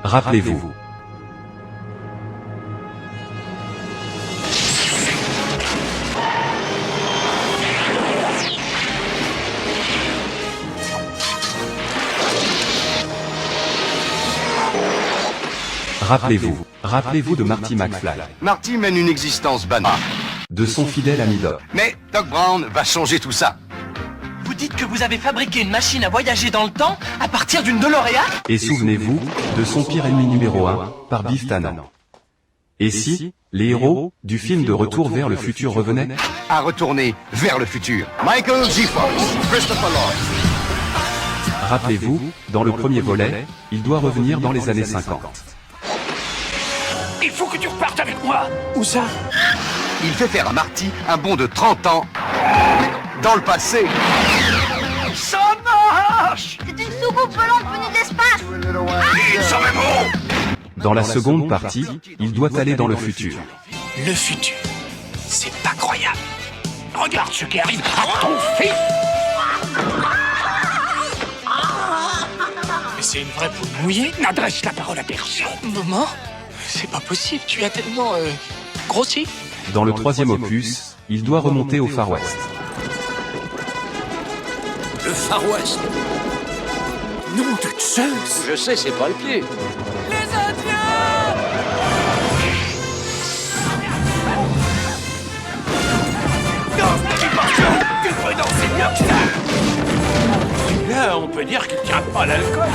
Rappelez-vous. Rappelez-vous. Rappelez-vous de Marty McFly. Marty mène une existence banale. De son fidèle ami Doc. Mais Doc Brown va changer tout ça. Vous dites que vous avez fabriqué une machine à voyager dans le temps à partir d'une DeLorean? Et souvenez-vous de son pire ennemi numéro 1, par Biff Tannen. Et si, les héros du film de Retour vers le futur revenaient? À retourner vers le futur. Michael J. Fox, Christopher Lloyd. Rappelez-vous, dans le premier volet, il doit revenir dans les années 50. Il faut que tu repartes avec moi. Où ça? Il fait faire à Marty un bond de 30 ans dans le passé. Ça marche. C'est une soucoupe volante venue de l'espace. Il s'en va bon. Dans la seconde partie, il doit aller dans le futur. Le futur, c'est pas croyable. Regarde ce qui arrive à ton fils. Mais c'est une vraie poule mouillée. N'adresse la parole à personne. Maman, c'est pas possible, tu as tellement grossi. Dans le troisième opus, il doit remonter au Far West. Le Far West. Nom de Zeus. Je sais, c'est pas le pied. Les Indiens! Non, tu penses que tu peux danser mieux que ça. Là, on peut dire qu'il tient pas à l'alcool.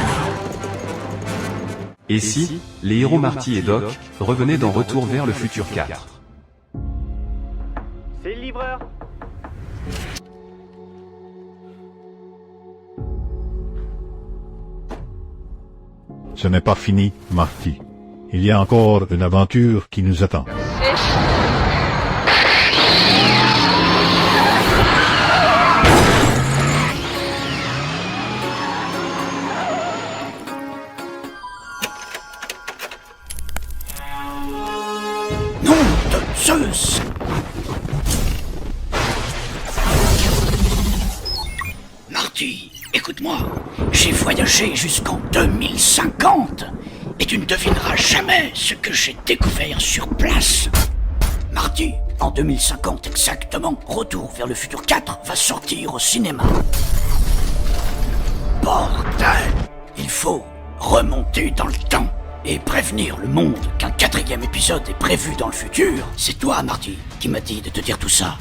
Et si, les héros Marty et Doc revenaient dans Retour vers le futur 4. C'est le livreur. Ce n'est pas fini, Marty. Il y a encore une aventure qui nous attend. Nom de Zeus. Marty, écoute-moi. J'ai voyagé jusqu'en 2050 et tu ne devineras jamais ce que j'ai découvert sur place. Marty, en 2050 exactement, Retour vers le futur 4 va sortir au cinéma. Bordel! Il faut remonter dans le temps et prévenir le monde qu'un 4e épisode est prévu dans le futur. C'est toi, Marty, qui m'a dit de te dire tout ça.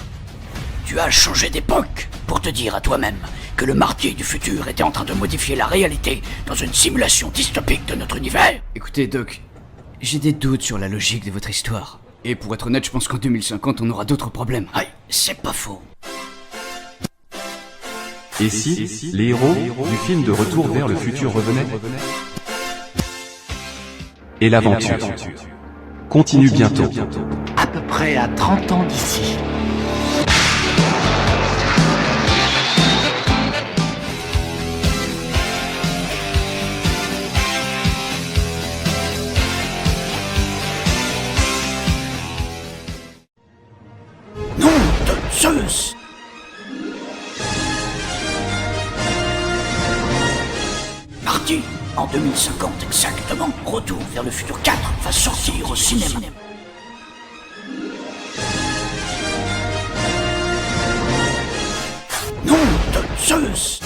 Tu as changé d'époque pour te dire à toi-même que le Marty du futur était en train de modifier la réalité dans une simulation dystopique de notre univers. Écoutez, Doc, j'ai des doutes sur la logique de votre histoire. Et pour être honnête, je pense qu'en 2050, on aura d'autres problèmes. Aïe, c'est pas faux. Et si, les héros du film de Retour vers le futur revenaient? Et l'aventure continue bientôt. À peu près à 30 ans d'ici. Nom de Zeus! Marty, en 2050 exactement, Retour vers le futur 4 va sortir au cinéma. Nom de Zeus!